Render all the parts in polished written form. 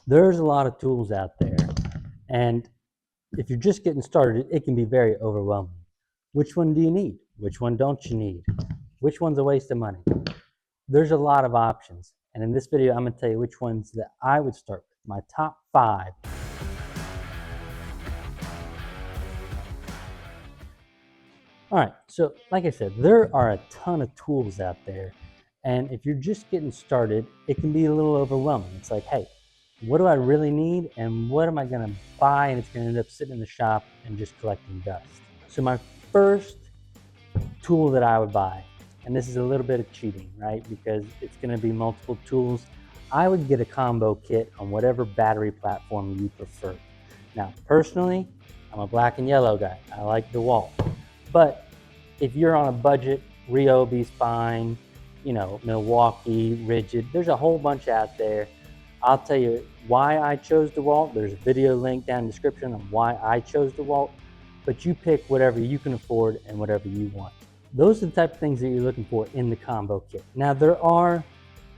There's a lot of tools out there, and if you're just getting started, it can be very overwhelming. Which one do you need? Which one don't you need? Which one's a waste of money? There's a lot of options, and in this video, I'm going to tell you which ones that I would start with, my top 5. All right, so like I said, there are a ton of tools out there, and if you're just getting started, it can be a little overwhelming. It's like, hey, what do I really need, and what am I going to buy, and it's going to end up sitting in the shop and just collecting dust. So my first tool that I would buy, and this is a little bit of cheating, right, because it's going to be multiple tools, I would get a combo kit on whatever battery platform you prefer. Now, personally, I'm a black and yellow guy. I like DeWalt. But if you're on a budget, Ryobi's fine, Milwaukee, Rigid, there's a whole bunch out there. I'll tell you why I chose DeWalt. There's a video link down in the description on why I chose DeWalt, but you pick whatever you can afford and whatever you want. Those are the type of things that you're looking for in the combo kit. Now, there are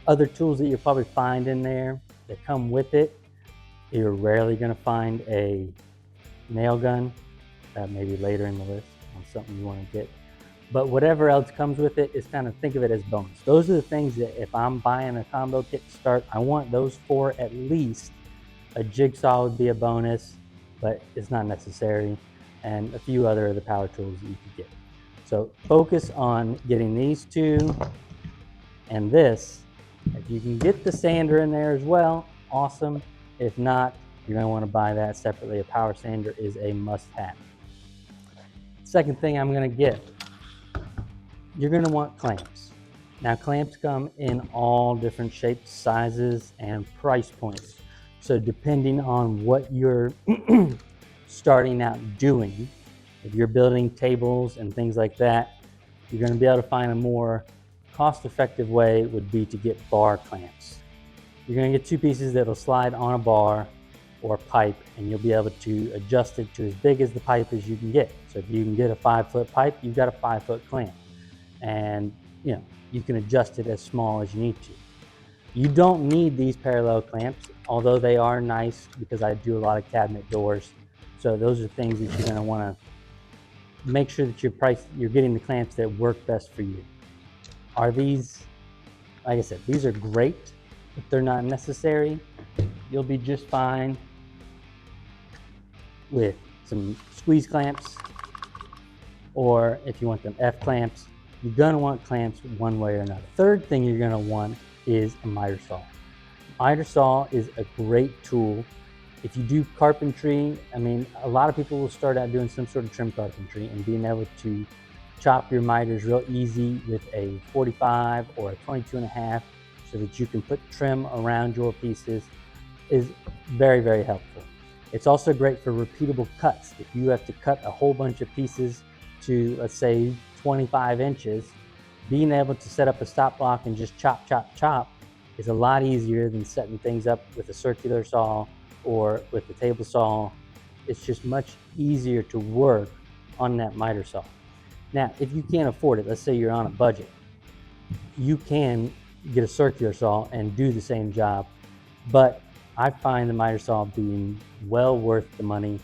other tools that you'll probably find in there that come with it. You're rarely going to find a nail gun, maybe later in the list on something you want to get. But whatever else comes with it is kind of, think of it as bonus. Those are the things that if I'm buying a combo kit to start, I want those 4 at least. A jigsaw would be a bonus, but it's not necessary, and a few other of the power tools that you could get. So focus on getting these 2 and this. If you can get the sander in there as well, awesome. If not, you're going to want to buy that separately. A power sander is a must-have. Second thing I'm going to get, you're going to want clamps. Now, clamps come in all different shapes, sizes, and price points. So depending on what you're starting out doing, if you're building tables and things like that, you're going to be able to find a more cost-effective way would be to get bar clamps. You're going to get 2 pieces that'll slide on a bar or pipe, and you'll be able to adjust it to as big as the pipe as you can get. So if you can get a 5-foot pipe, you've got a 5-foot clamp, and you can adjust it as small as you need to. You don't need these parallel clamps, although they are nice because I do a lot of cabinet doors. So those are things that you're going to want to make sure that you're getting the clamps that work best for you. Are these, like I said, these are great, but they're not necessary. You'll be just fine with some squeeze clamps, or if you want them F clamps, you're gonna want clamps one way or another. Third thing you're gonna want is a miter saw. Miter saw is a great tool. If you do carpentry, a lot of people will start out doing some sort of trim carpentry, and being able to chop your miters real easy with a 45 or a 22.5 so that you can put trim around your pieces is very, very helpful. It's also great for repeatable cuts. If you have to cut a whole bunch of pieces to, let's say, 25 inches, being able to set up a stop block and just chop, chop, chop is a lot easier than setting things up with a circular saw or with the table saw. It's just much easier to work on that miter saw. Now, if you can't afford it, let's say you're on a budget, you can get a circular saw and do the same job, but I find the miter saw being well worth the money.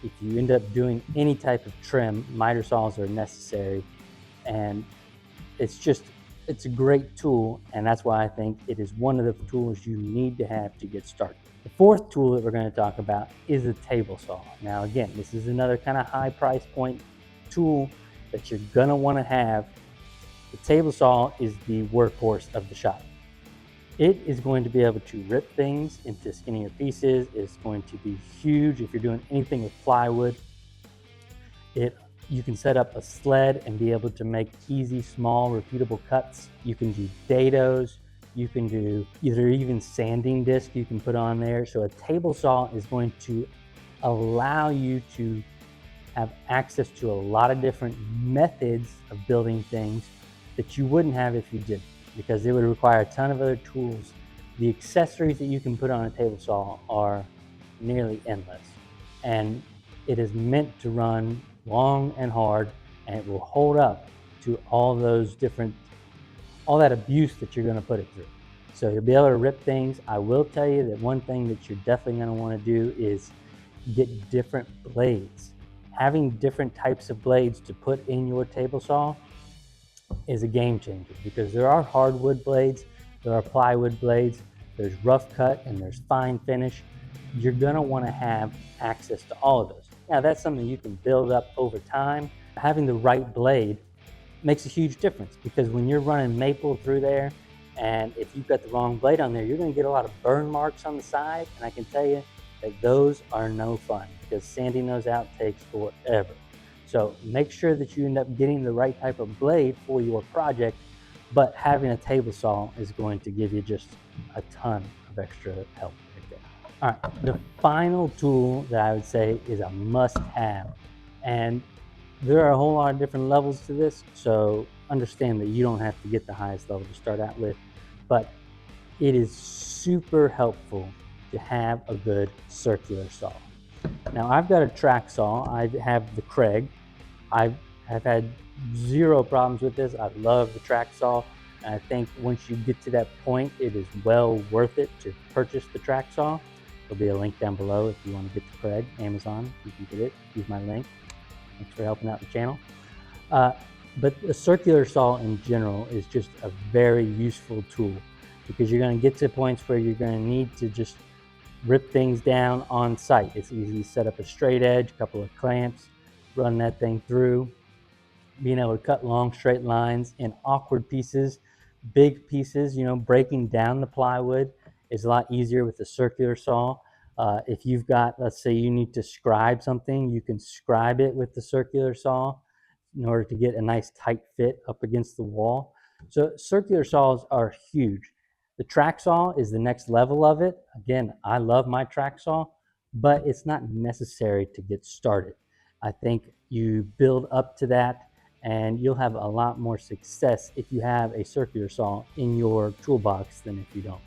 If you end up doing any type of trim, miter saws are necessary, and it's a great tool, and that's why I think it is one of the tools you need to have to get started. The fourth tool that we're going to talk about is a table saw. Now, again, this is another kind of high price point tool that you're going to want to have. The table saw is the workhorse of the shop. It is going to be able to rip things into skinnier pieces. It's going to be huge if you're doing anything with plywood. You can set up a sled and be able to make easy, small, repeatable cuts. You can do dados. You can do even sanding disc you can put on there. So a table saw is going to allow you to have access to a lot of different methods of building things that you wouldn't have if you didn't, because it would require a ton of other tools. The accessories that you can put on a table saw are nearly endless, and it is meant to run long and hard, and it will hold up to all that abuse that you're going to put it through. So you'll be able to rip things. I will tell you that one thing that you're definitely going to want to do is get different blades. Having different types of blades to put in your table saw is a game changer, because there are hardwood blades, there are plywood blades, there's rough cut, and there's fine finish. You're gonna wanna have access to all of those. Now that's something you can build up over time. Having the right blade makes a huge difference, because when you're running maple through there, and if you've got the wrong blade on there, you're gonna get a lot of burn marks on the side, and I can tell you that those are no fun, because sanding those out takes forever. So make sure that you end up getting the right type of blade for your project, but having a table saw is going to give you just a ton of extra help right there. All right, the final tool that I would say is a must-have, and there are a whole lot of different levels to this, so understand that you don't have to get the highest level to start out with, but it is super helpful to have a good circular saw. Now I've got a track saw. I have the Craig. I have had zero problems with this. I love the track saw. And I think once you get to that point, it is well worth it to purchase the track saw. There'll be a link down below if you want to get the Craig, Amazon. You can get it. Use my link. Thanks for helping out the channel. But a circular saw in general is just a very useful tool, because you're going to get to points where you're going to need to just rip things down on site. It's easy to set up a straight edge, a couple of clamps, run that thing through. Being able to cut long straight lines in awkward pieces, big pieces, breaking down the plywood is a lot easier with the circular saw. If you've got, let's say you need to scribe something, you can scribe it with the circular saw in order to get a nice tight fit up against the wall. So circular saws are huge. The track saw is the next level of it. Again, I love my track saw, but it's not necessary to get started. I think you build up to that, and you'll have a lot more success if you have a circular saw in your toolbox than if you don't.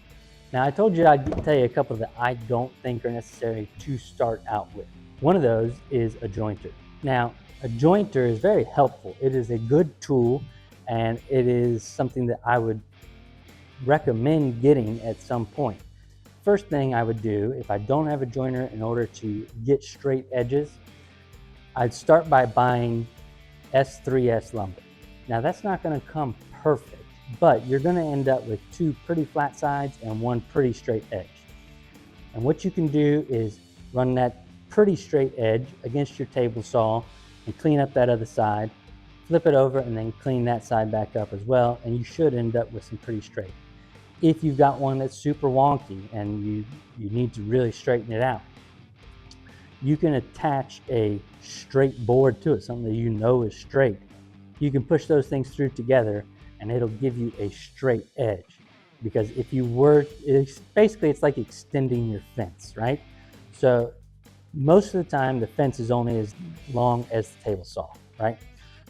Now, I told you I'd tell you a couple that I don't think are necessary to start out with. One of those is a jointer. Now, a jointer is very helpful. It is a good tool, and it is something that I would recommend getting at some point. First thing I would do, if I don't have a jointer, in order to get straight edges, I'd start by buying S3S lumber. Now that's not going to come perfect, but you're going to end up with two pretty flat sides and one pretty straight edge. And what you can do is run that pretty straight edge against your table saw and clean up that other side, flip it over, and then clean that side back up as well, and you should end up with some pretty straight. If you've got one that's super wonky and you need to really straighten it out, you can attach a straight board to it, something that you know is straight. You can push those things through together and it'll give you a straight edge. Because if you were, it's like extending your fence, right? So most of the time the fence is only as long as the table saw, right?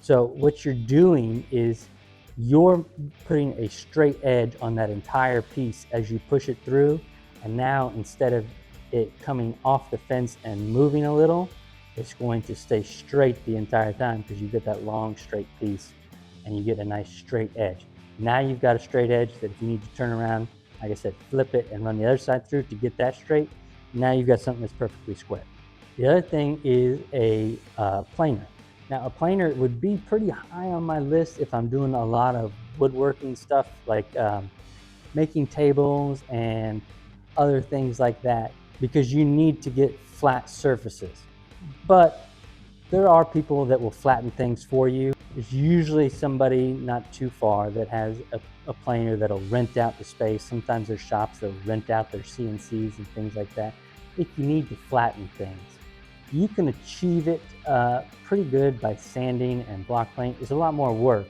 So what you're doing is you're putting a straight edge on that entire piece as you push it through, and now instead of it coming off the fence and moving a little, it's going to stay straight the entire time, because you get that long straight piece and you get a nice straight edge. Now you've got a straight edge that if you need to turn around, like I said, flip it and run the other side through to get that straight, now you've got something that's perfectly square. The other thing is a planer. Now a planer would be pretty high on my list if I'm doing a lot of woodworking stuff, like making tables and other things like that, because you need to get flat surfaces. But there are people that will flatten things for you. There's usually somebody not too far that has a planer that'll rent out the space. Sometimes there's shops that'll rent out their CNCs and things like that. If you need to flatten things, you can achieve it pretty good by sanding and block planing. It's a lot more work.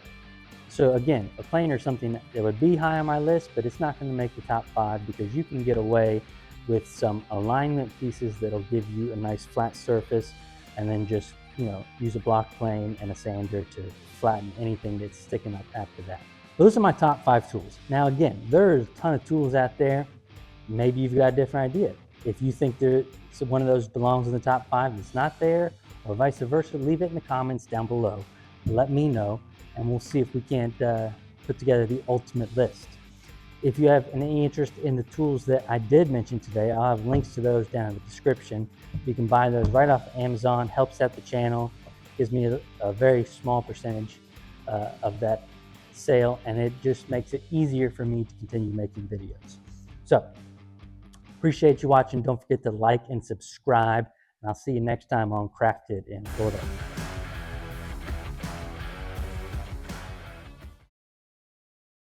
So again, a planer is something that would be high on my list, but it's not going to make the top 5, because you can get away with some alignment pieces that'll give you a nice flat surface, and then just use a block plane and a sander to flatten anything that's sticking up after that. Those are my top 5 tools. Now again, there's a ton of tools out there. Maybe you've got a different idea. If you think one of those belongs in the top 5 that's not there, or vice versa, leave it in the comments down below. Let me know, and we'll see if we can't put together the ultimate list. If you have any interest in the tools that I did mention today, I'll have links to those down in the description. You can buy those right off Amazon, helps out the channel, gives me a very small percentage of that sale, and it just makes it easier for me to continue making videos. So, appreciate you watching. Don't forget to like and subscribe, and I'll see you next time on Crafted in Florida.